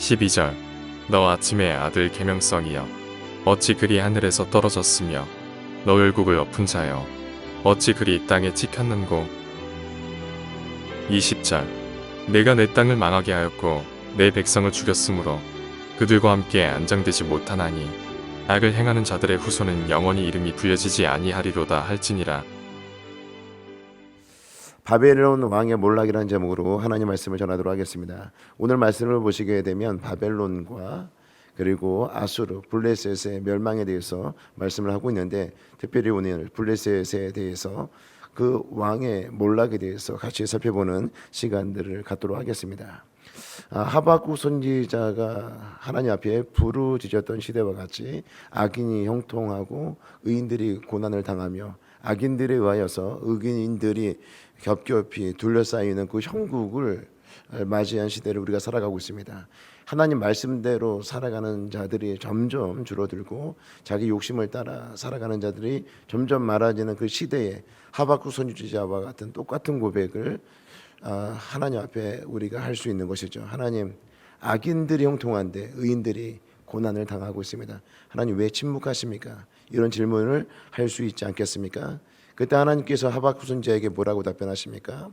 12절 너 아침의 아들 계명성이여 어찌 그리 하늘에서 떨어졌으며 너 열국의 엎은 자여 어찌 그리 땅에 찍혔는고. 20절 내가 내 땅을 망하게 하였고 내 백성을 죽였으므로 그들과 함께 안장되지 못하나니 악을 행하는 자들의 후손은 영원히 이름이 부여지지 아니하리로다 할지니라. 바벨론 왕의 몰락이라는 제목으로 하나님 말씀을 전하도록 하겠습니다. 오늘 말씀을 보시게 되면 바벨론과 그리고 아수르, 블레셋의 멸망에 대해서 말씀을 하고 있는데, 특별히 오늘 블레셋에 대해서 그 왕의 몰락에 대해서 같이 살펴보는 시간들을 갖도록 하겠습니다. 하박국 선지자가 하나님 앞에 부르짖었던 시대와 같이 악인이 형통하고 의인들이 고난을 당하며 악인들에 의하여서 의인들이 겹겹이 둘러싸이는 그 형국을 맞이한 시대를 우리가 살아가고 있습니다. 하나님 말씀대로 살아가는 자들이 점점 줄어들고 자기 욕심을 따라 살아가는 자들이 점점 많아지는 그 시대에 하박국 선지자와 같은 똑같은 고백을 하나님 앞에 우리가 할 수 있는 것이죠. 하나님, 악인들이 형통한데 의인들이 고난을 당하고 있습니다. 하나님 왜 침묵하십니까? 이런 질문을 할 수 있지 않겠습니까? 그때 하나님께서 하박국 선지자에게 뭐라고 답변하십니까?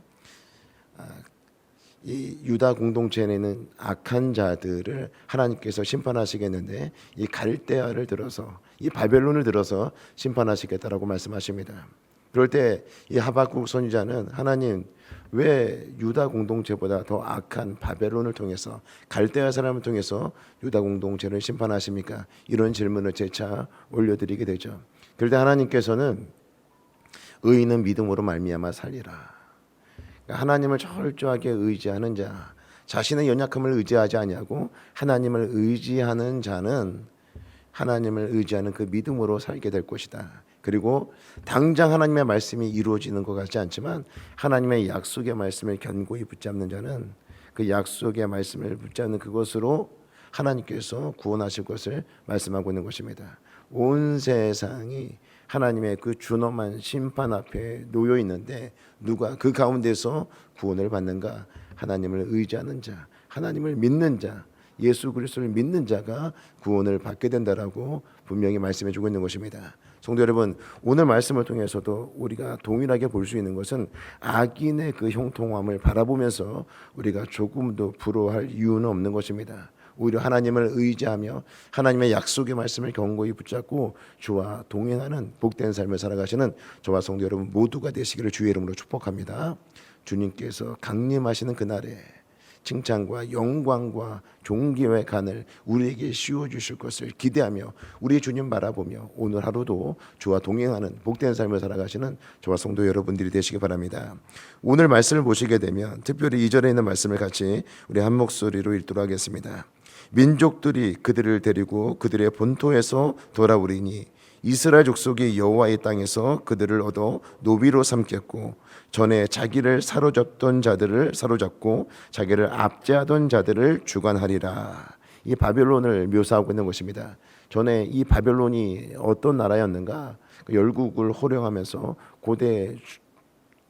이 유다 공동체에는 악한 자들을 하나님께서 심판하시겠는데 이 갈대아를 들어서, 이 바벨론을 들어서 심판하시겠다라고 말씀하십니다. 그럴 때 이 하박국 선지자는 하나님 왜 유다 공동체보다 더 악한 바벨론을 통해서, 갈대아 사람을 통해서 유다 공동체를 심판하십니까? 이런 질문을 재차 올려드리게 되죠. 그럴 때 하나님께서는 의인은 믿음으로 말미암아 살리라. 하나님을 철저하게 의지하는 자, 자신의 연약함을 의지하지 아니하고 하나님을 의지하는 자는 하나님을 의지하는 그 믿음으로 살게 될 것이다. 그리고 당장 하나님의 말씀이 이루어지는 것 같지 않지만 하나님의 약속의 말씀을 견고히 붙잡는 자는 그 약속의 말씀을 붙잡는 그것으로 하나님께서 구원하실 것을 말씀하고 있는 것입니다. 온 세상이 하나님의 그 준엄한 심판 앞에 놓여 있는데 누가 그 가운데서 구원을 받는가? 하나님을 의지하는 자, 하나님을 믿는 자, 예수 그리스도를 믿는 자가 구원을 받게 된다라고 분명히 말씀해 주고 있는 것입니다. 성도 여러분, 오늘 말씀을 통해서도 우리가 동일하게 볼 수 있는 것은 악인의 그 형통함을 바라보면서 우리가 조금도 부러워할 이유는 없는 것입니다. 오히려 하나님을 의지하며 하나님의 약속의 말씀을 견고히 붙잡고 주와 동행하는 복된 삶을 살아가시는 저와 성도 여러분 모두가 되시기를 주의 이름으로 축복합니다. 주님께서 강림하시는 그날에 칭찬과 영광과 존귀의 간을 우리에게 씌워주실 것을 기대하며 우리 주님 바라보며 오늘 하루도 주와 동행하는 복된 삶을 살아가시는 저와 성도 여러분들이 되시기 바랍니다. 오늘 말씀을 보시게 되면 특별히 2절에 있는 말씀을 같이 우리 한 목소리로 읽도록 하겠습니다. 민족들이 그들을 데리고 그들의 본토에서 돌아오리니 이스라엘 족속이 여호와의 땅에서 그들을 얻어 노비로 삼겠고 전에 자기를 사로잡던 자들을 사로잡고 자기를 압제하던 자들을 주관하리라. 이 바벨론을 묘사하고 있는 것입니다. 전에 이 바벨론이 어떤 나라였는가? 열국을 호령하면서 고대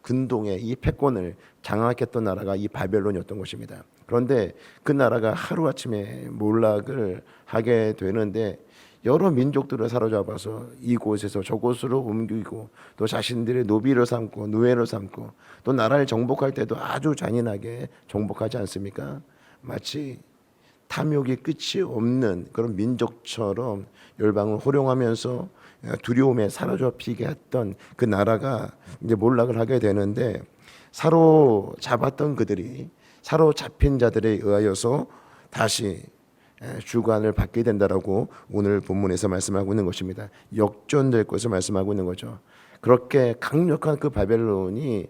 근동의 이 패권을 장악했던 나라가 이 바벨론이었던 것입니다. 그런데 그 나라가 하루아침에 몰락을 하게 되는데 여러 민족들을 사로잡아서 이곳에서 저곳으로 옮기고 또 자신들의 노비를 삼고 노예를 삼고 또 나라를 정복할 때도 아주 잔인하게 정복하지 않습니까? 마치 탐욕이 끝이 없는 그런 민족처럼 열방을 호령하면서 두려움에 사로잡히게 했던 그 나라가 이제 몰락을 하게 되는데 사로잡았던 그들이 사로잡힌 자들에 의하여서 다시 주관을 받게 된다라고 오늘 본문에서 말씀하고 있는 것입니다. 역전될 것을 말씀하고 있는 거죠. 그렇게 강력한 그 바벨론이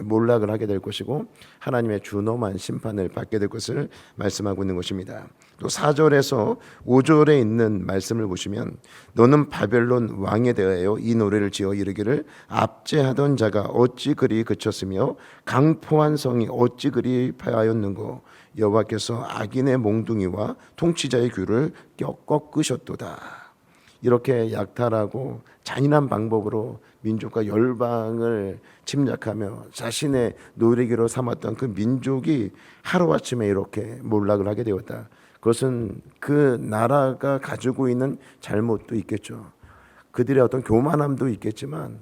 몰락을 하게 될 것이고 하나님의 준엄한 심판을 받게 될 것을 말씀하고 있는 것입니다. 또 4절에서 5절에 있는 말씀을 보시면 너는 바벨론 왕에 대하여 이 노래를 지어 이르기를 압제하던 자가 어찌 그리 그쳤으며 강포한 성이 어찌 그리 패하였는고 여호와께서 악인의 몽둥이와 통치자의 귀를 꺾으셨도다. 이렇게 약탈하고 잔인한 방법으로 민족과 열방을 침략하며 자신의 노리기로 삼았던 그 민족이 하루아침에 이렇게 몰락을 하게 되었다. 그것은 그 나라가 가지고 있는 잘못도 있겠죠. 그들의 어떤 교만함도 있겠지만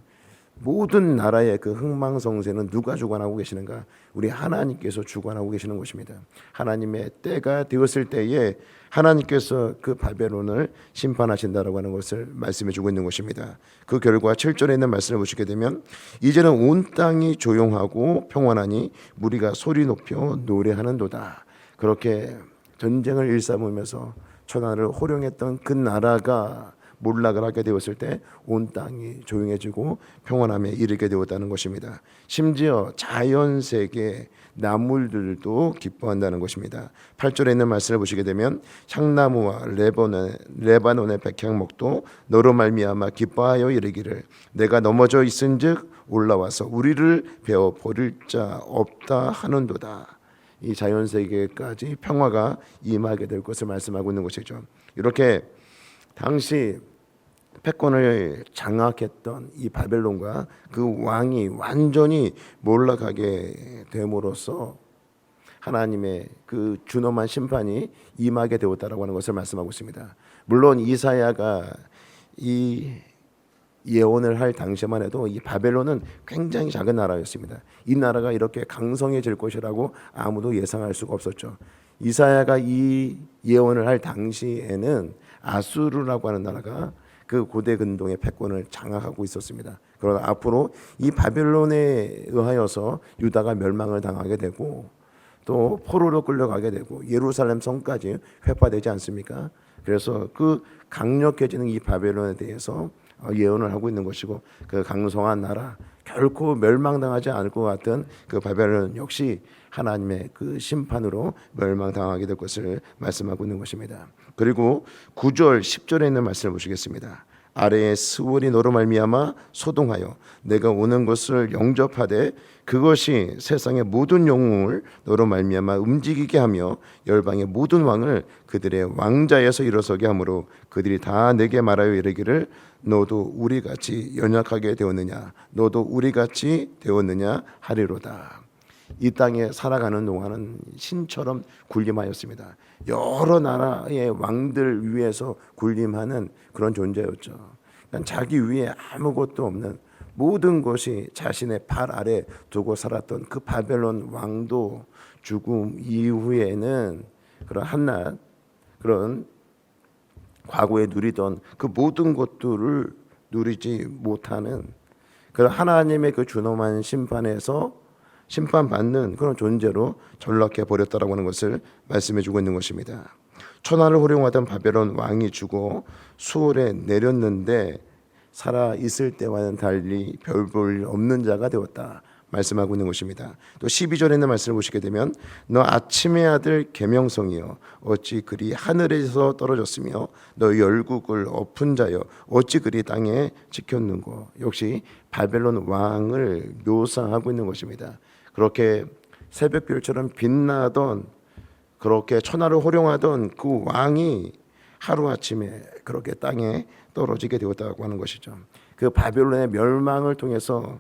모든 나라의 그 흥망성쇠는 누가 주관하고 계시는가? 우리 하나님께서 주관하고 계시는 것입니다. 하나님의 때가 되었을 때에 하나님께서 그 바벨론을 심판하신다라고 하는 것을 말씀해 주고 있는 것입니다. 그 결과 7절에 있는 말씀을 보시게 되면 이제는 온 땅이 조용하고 평안하니 무리가 소리 높여 노래하는도다. 그렇게 전쟁을 일삼으면서 천하를 호령했던 그 나라가 몰락을 하게 되었을 때 온 땅이 조용해지고 평안함에 이르게 되었다는 것입니다. 심지어 자연세계 나물들도 기뻐한다는 것입니다. 8절에 있는 말씀을 보시게 되면 향나무와 레바논의 백향목도 너로 말미암아 기뻐하여 이르기를 내가 넘어져 있은즉 올라와서 우리를 베어 버릴 자 없다 하는도다. 이 자연세계까지 평화가 임하게 될 것을 말씀하고 있는 것이죠. 이렇게 당시 패권을 장악했던 이 바벨론과 그 왕이 완전히 몰락하게 됨으로써 하나님의 그 준엄한 심판이 임하게 되었다라고 하는 것을 말씀하고 있습니다. 물론 이사야가 이 예언을 할 당시만 해도 이 바벨론은 굉장히 작은 나라였습니다. 이 나라가 이렇게 강성해질 것이라고 아무도 예상할 수가 없었죠. 이사야가 이 예언을 할 당시에는 아수르라고 하는 나라가 그 고대 근동의 패권을 장악하고 있었습니다. 그러나 앞으로 이 바벨론에 의하여서 유다가 멸망을 당하게 되고 또 포로로 끌려가게 되고 예루살렘 성까지 회파되지 않습니까? 그래서 그 강력해지는 이 바벨론에 대해서 예언을 하고 있는 것이고 그 강성한 나라 결코 멸망당하지 않을 것 같은 그 바벨론 역시 하나님의 그 심판으로 멸망당하게 될 것을 말씀하고 있는 것입니다. 그리고 9절 10절에 있는 말씀을 보시겠습니다. 아래의 스월이 너로 말미암아 소동하여 내가 오는 것을 영접하되 그것이 세상의 모든 영웅을 너로 말미암아 움직이게 하며 열방의 모든 왕을 그들의 왕자에서 일어서게 하므로 그들이 다 내게 말하여 이르기를 너도 우리같이 연약하게 되었느냐 너도 우리같이 되었느냐 하리로다. 이 땅에 살아가는 동안은 신처럼 군림하였습니다. 여러 나라의 왕들 위에서 군림하는 그런 존재였죠. 그러니까 자기 위에 아무것도 없는 모든 것이 자신의 발 아래 두고 살았던 그 바벨론 왕도 죽음 이후에는 그런 한낱 그런 과거에 누리던 그 모든 것들을 누리지 못하는 그런 하나님의 그 준엄한 심판에서 심판받는 그런 존재로 전락해 버렸다라고 하는 것을 말씀해 주고 있는 것입니다. 천하를 호령하던 바벨론 왕이 죽어 수월에 내렸는데 살아 있을 때와는 달리 별 볼 없는 자가 되었다 말씀하고 있는 것입니다. 또 12절에 있는 말씀을 보시게 되면 너 아침의 아들 계명성이여 어찌 그리 하늘에서 떨어졌으며 너 열국을 엎은 자여 어찌 그리 땅에 지켰는고. 역시 바벨론 왕을 묘사하고 있는 것입니다. 그렇게 새벽별처럼 빛나던 그렇게 천하를 호령하던 그 왕이 하루아침에 그렇게 땅에 떨어지게 되었다고 하는 것이죠. 그 바벨론의 멸망을 통해서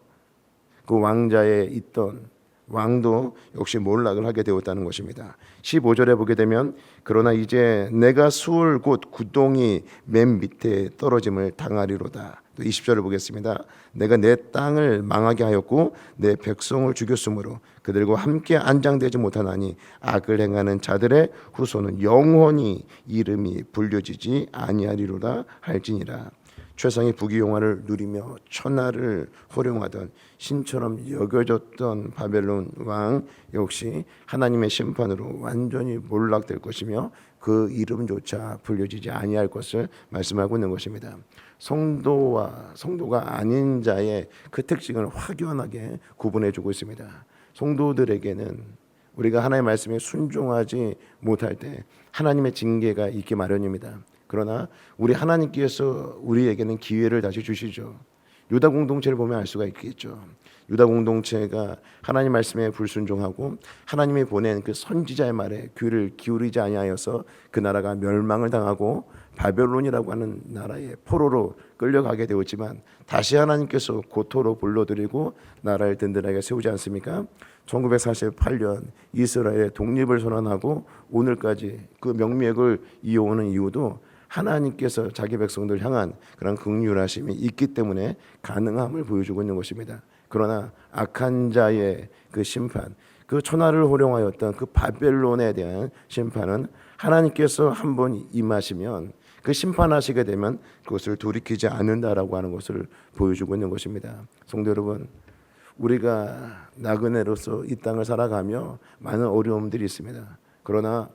그 왕자에 있던 왕도 역시 몰락을 하게 되었다는 것입니다. 15절에 보게 되면 그러나 이제 내가 수월 곧 구덩이 맨 밑에 떨어짐을 당하리로다. 또 20절을 보겠습니다. 내가 내 땅을 망하게 하였고 내 백성을 죽였으므로 그들과 함께 안장되지 못하나니 악을 행하는 자들의 후손은 영원히 이름이 불려지지 아니하리로다 할지니라. 최상의 부귀영화를 누리며 천하를 호령하던 신처럼 여겨졌던 바벨론 왕 역시 하나님의 심판으로 완전히 몰락될 것이며 그 이름조차 불려지지 아니할 것을 말씀하고 있는 것입니다. 성도와 성도가 아닌 자의 그 특징을 확연하게 구분해주고 있습니다. 성도들에게는 우리가 하나님의 말씀에 순종하지 못할 때 하나님의 징계가 있기 마련입니다. 그러나 우리 하나님께서 우리에게는 기회를 다시 주시죠. 유다 공동체를 보면 알 수가 있겠죠. 유다 공동체가 하나님 말씀에 불순종하고 하나님이 보낸 그 선지자의 말에 귀를 기울이지 아니하여서 그 나라가 멸망을 당하고 바벨론이라고 하는 나라의 포로로 끌려가게 되었지만 다시 하나님께서 고토로 불러들이고 나라를 든든하게 세우지 않습니까? 1948년 이스라엘의 독립을 선언하고 오늘까지 그 명맥을 이어오는 이유도 하나님께서 자기 백성들 향한 그런 긍휼하심이 있기 때문에 가능함을 보여주고 있는 것입니다. 그러나 악한 자의 그 심판, 그 천하를 호령하였던 그 바벨론에 대한 심판은 하나님께서 한번 임하시면 그 심판하시게 되면 그것을 돌이키지 않는다라고 하는 것을 보여주고 있는 것입니다. 성도 여러분, 우리가 나그네로서 이 땅을 살아가며 많은 어려움들이 있습니다. 그러나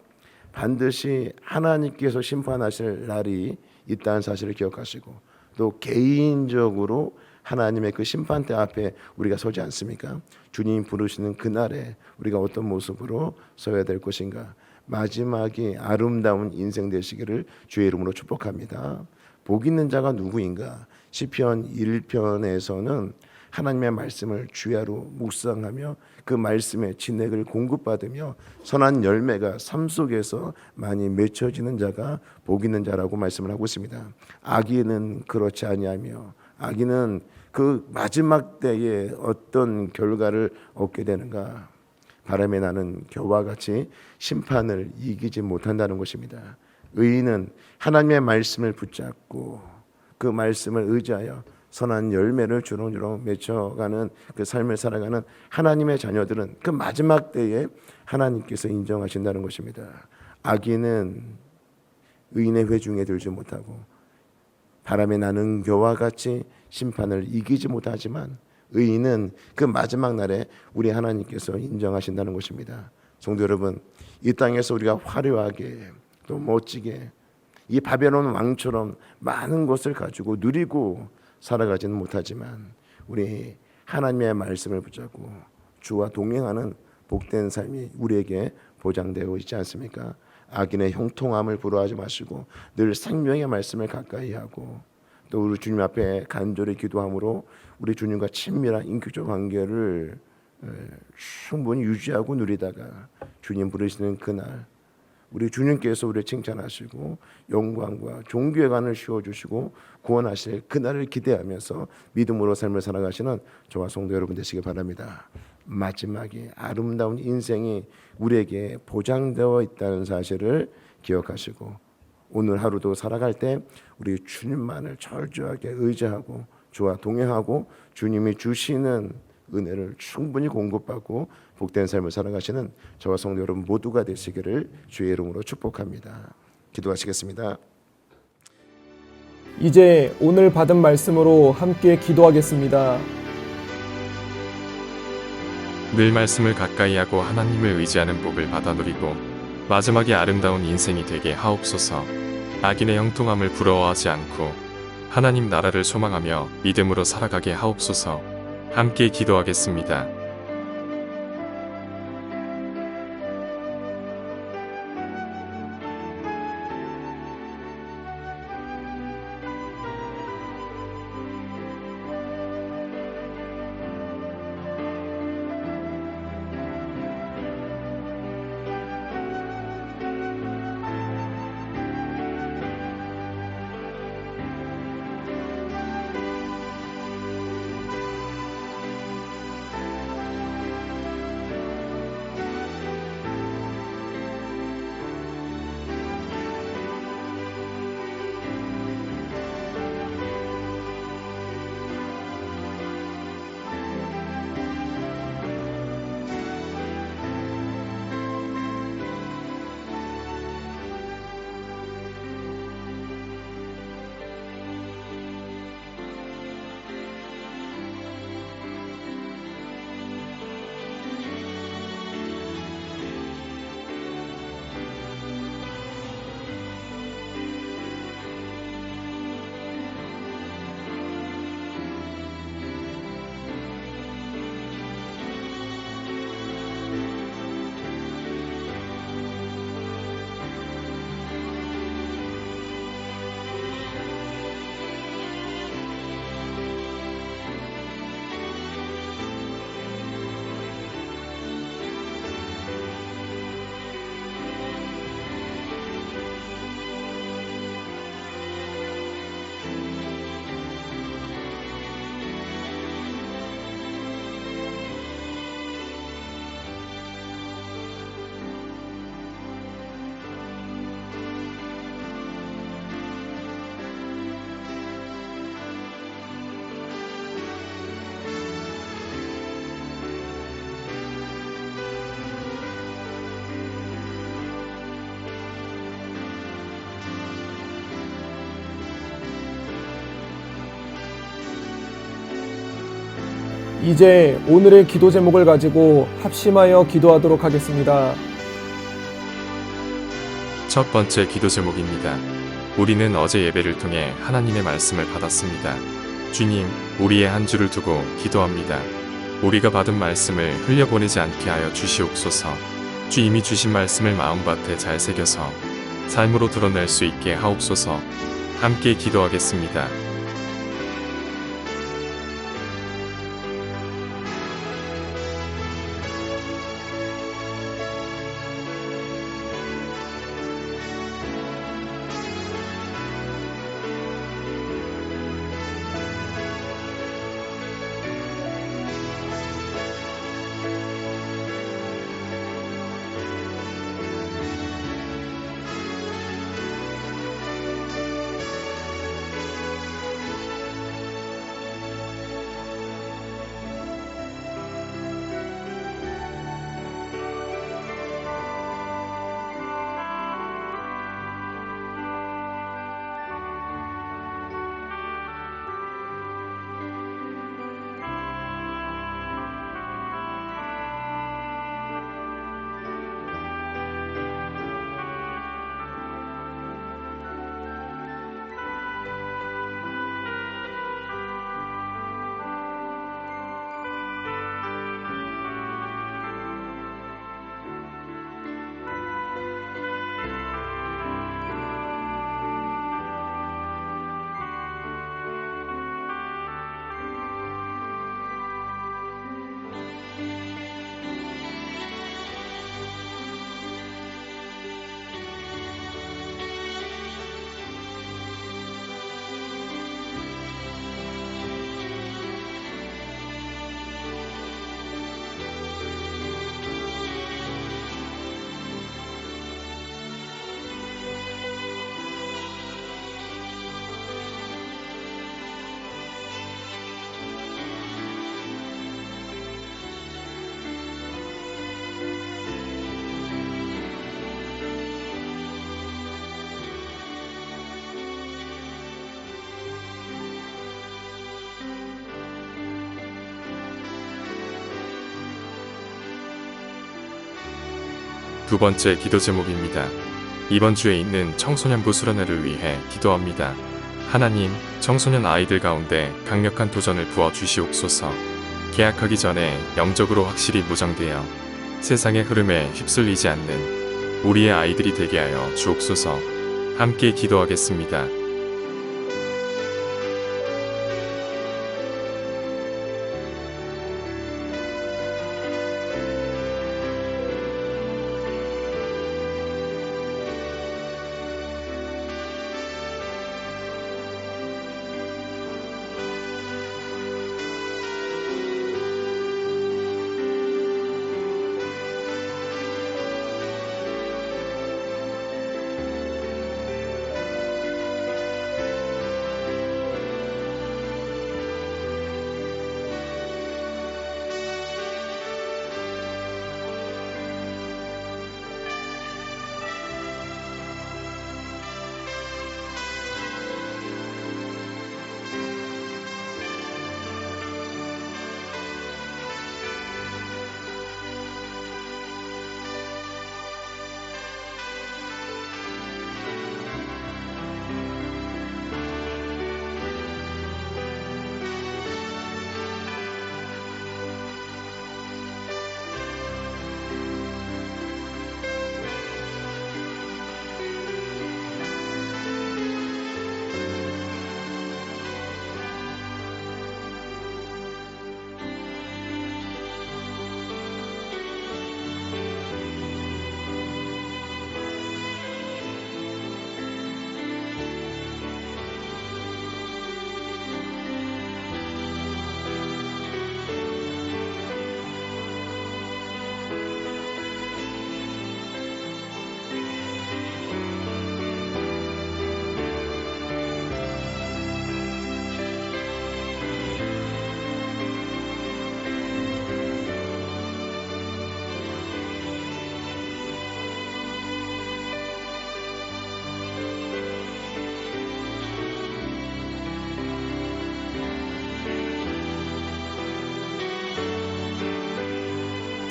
반드시 하나님께서 심판하실 날이 있다는 사실을 기억하시고 또 개인적으로 하나님의 그 심판대 앞에 우리가 서지 않습니까? 주님 부르시는 그날에 우리가 어떤 모습으로 서야 될 것인가? 마지막이 아름다운 인생 되시기를 주의 이름으로 축복합니다. 복 있는 자가 누구인가? 시편 1편에서는 하나님의 말씀을 주야로 묵상하며 그 말씀의 진액을 공급받으며 선한 열매가 삶 속에서 많이 맺혀지는 자가 복 있는 자라고 말씀을 하고 있습니다. 악인은 그렇지 아니하며 악인은 그 마지막 때에 어떤 결과를 얻게 되는가? 바람에 나는 겨와 같이 심판을 이기지 못한다는 것입니다. 의인은 하나님의 말씀을 붙잡고 그 말씀을 의지하여 선한 열매를 주렁주렁 맺혀가는 그 삶을 살아가는 하나님의 자녀들은 그 마지막 때에 하나님께서 인정하신다는 것입니다. 악인은 의인의 회중에 들지 못하고 바람에 나는 겨와 같이 심판을 이기지 못하지만 의인은 그 마지막 날에 우리 하나님께서 인정하신다는 것입니다. 성도 여러분, 이 땅에서 우리가 화려하게 또 멋지게 이 바벨론 왕처럼 많은 것을 가지고 누리고 살아가지는 못하지만 우리 하나님의 말씀을 붙잡고 주와 동행하는 복된 삶이 우리에게 보장되어 있지 않습니까? 악인의 형통함을 부러워하지 마시고 늘 생명의 말씀을 가까이 하고 또 우리 주님 앞에 간절히 기도함으로 우리 주님과 친밀한 인격적 관계를 충분히 유지하고 누리다가 주님 부르시는 그날 우리 주님께서 우리를 칭찬하시고 영광과 존귀의 관을 씌워주시고 구원하실 그날을 기대하면서 믿음으로 삶을 살아가시는 저와 성도 여러분 되시기 바랍니다. 마지막에 아름다운 인생이 우리에게 보장되어 있다는 사실을 기억하시고 오늘 하루도 살아갈 때 우리 주님만을 철저하게 의지하고 주와 동행하고 주님이 주시는 은혜를 충분히 공급받고 복된 삶을 살아가시는 저와 성도 여러분 모두가 되시기를 주의 이름으로 축복합니다. 기도하시겠습니다. 이제 오늘 받은 말씀으로 함께 기도하겠습니다. 늘 말씀을 가까이 하고 하나님을 의지하는 복을 받아 누리고 마지막에 아름다운 인생이 되게 하옵소서. 악인의 형통함을 부러워하지 않고 하나님 나라를 소망하며 믿음으로 살아가게 하옵소서. 함께 기도하겠습니다. 이제 오늘의 기도 제목을 가지고 합심하여 기도하도록 하겠습니다. 첫 번째 기도 제목입니다. 우리는 어제 예배를 통해 하나님의 말씀을 받았습니다. 주님, 우리의 한 주를 두고 기도합니다. 우리가 받은 말씀을 흘려보내지 않게 하여 주시옵소서. 주님이 주신 말씀을 마음밭에 잘 새겨서 삶으로 드러낼 수 있게 하옵소서. 함께 기도하겠습니다. 두 번째 기도 제목입니다. 이번 주에 있는 청소년부 수련회를 위해 기도합니다. 하나님, 청소년 아이들 가운데 강력한 도전을 부어 주시옵소서. 계약하기 전에 영적으로 확실히 무장되어 세상의 흐름에 휩쓸리지 않는 우리의 아이들이 되게 하여 주옵소서. 함께 기도하겠습니다.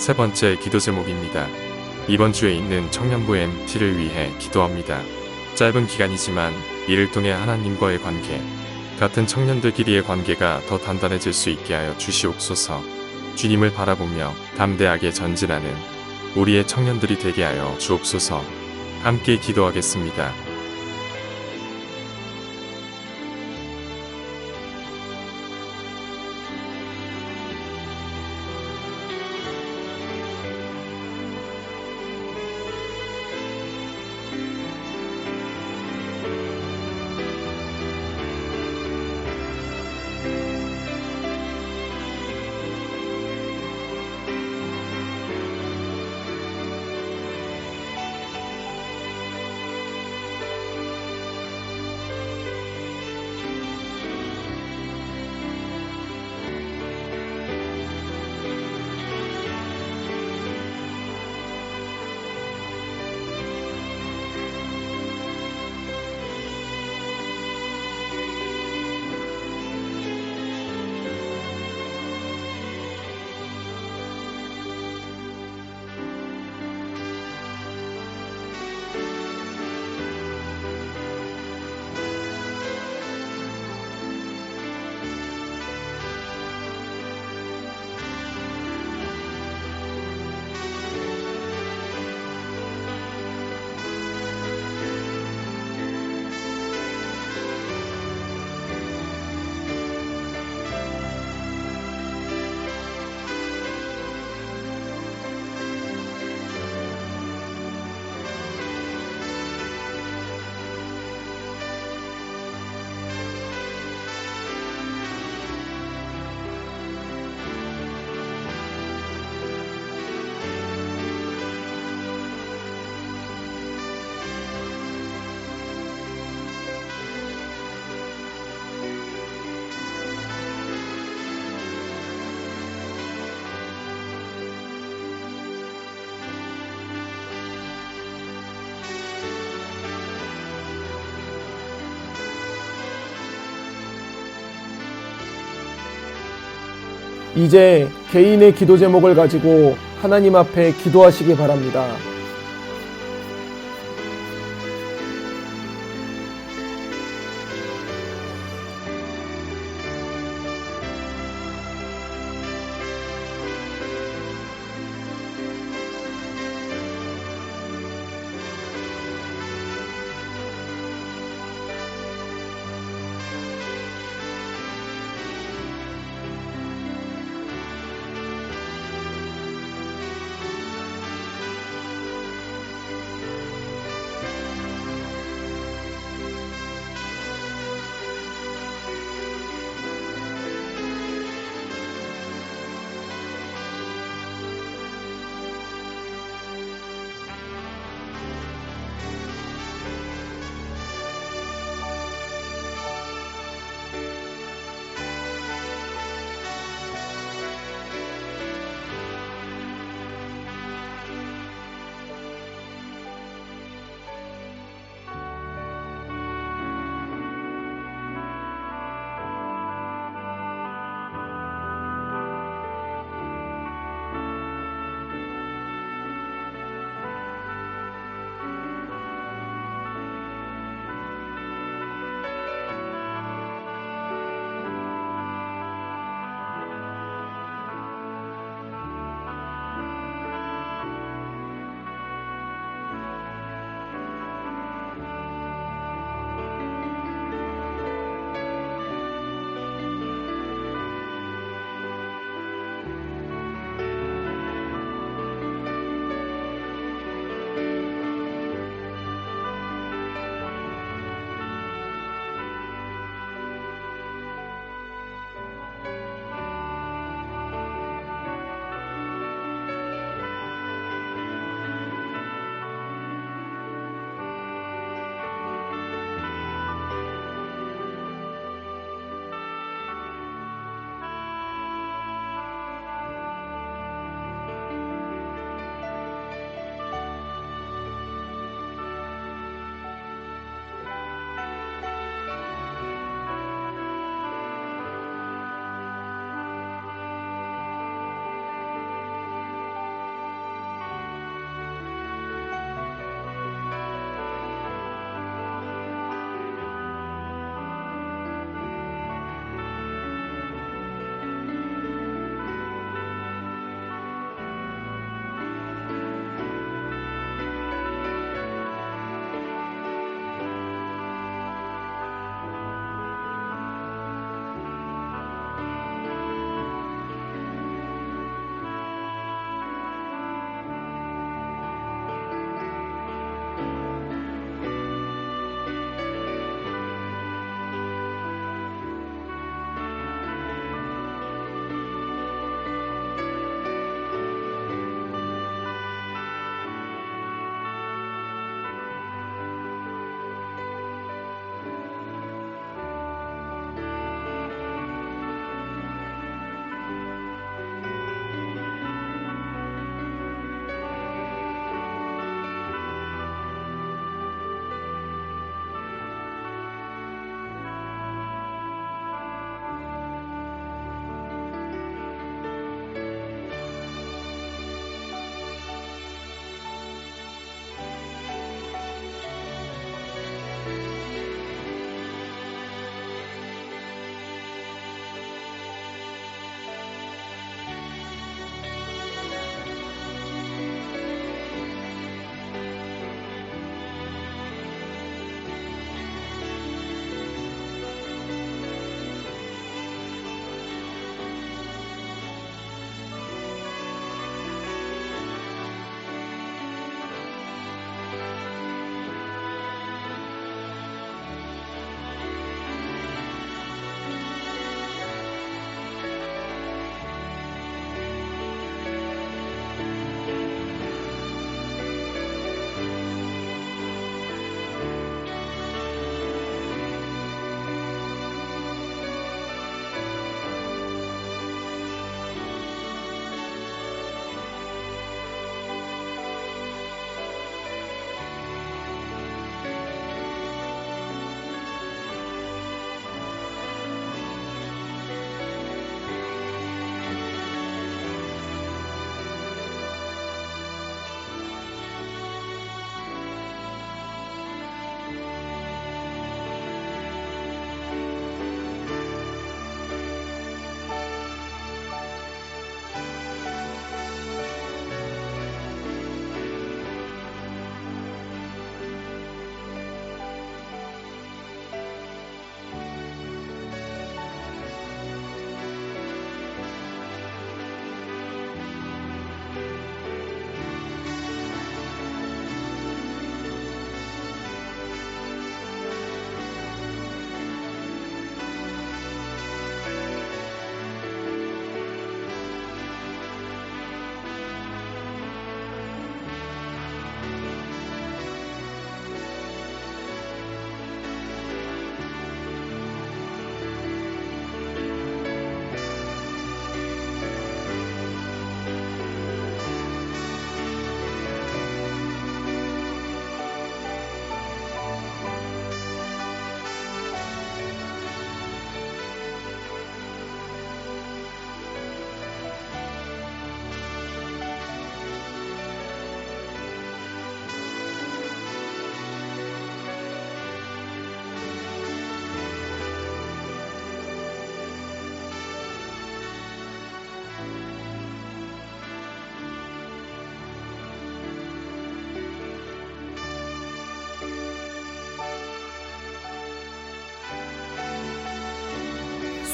세 번째 기도 제목입니다. 이번 주에 있는 청년부 MT를 위해 기도합니다. 짧은 기간이지만 이를 통해 하나님과의 관계, 같은 청년들끼리의 관계가 더 단단해질 수 있게 하여 주시옵소서. 주님을 바라보며 담대하게 전진하는 우리의 청년들이 되게 하여 주옵소서. 함께 기도하겠습니다. 이제 개인의 기도 제목을 가지고 하나님 앞에 기도하시기 바랍니다.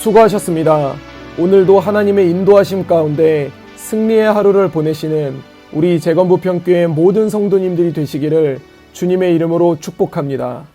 수고하셨습니다. 오늘도 하나님의 인도하심 가운데 승리의 하루를 보내시는 우리 재건부평교회 모든 성도님들이 되시기를 주님의 이름으로 축복합니다.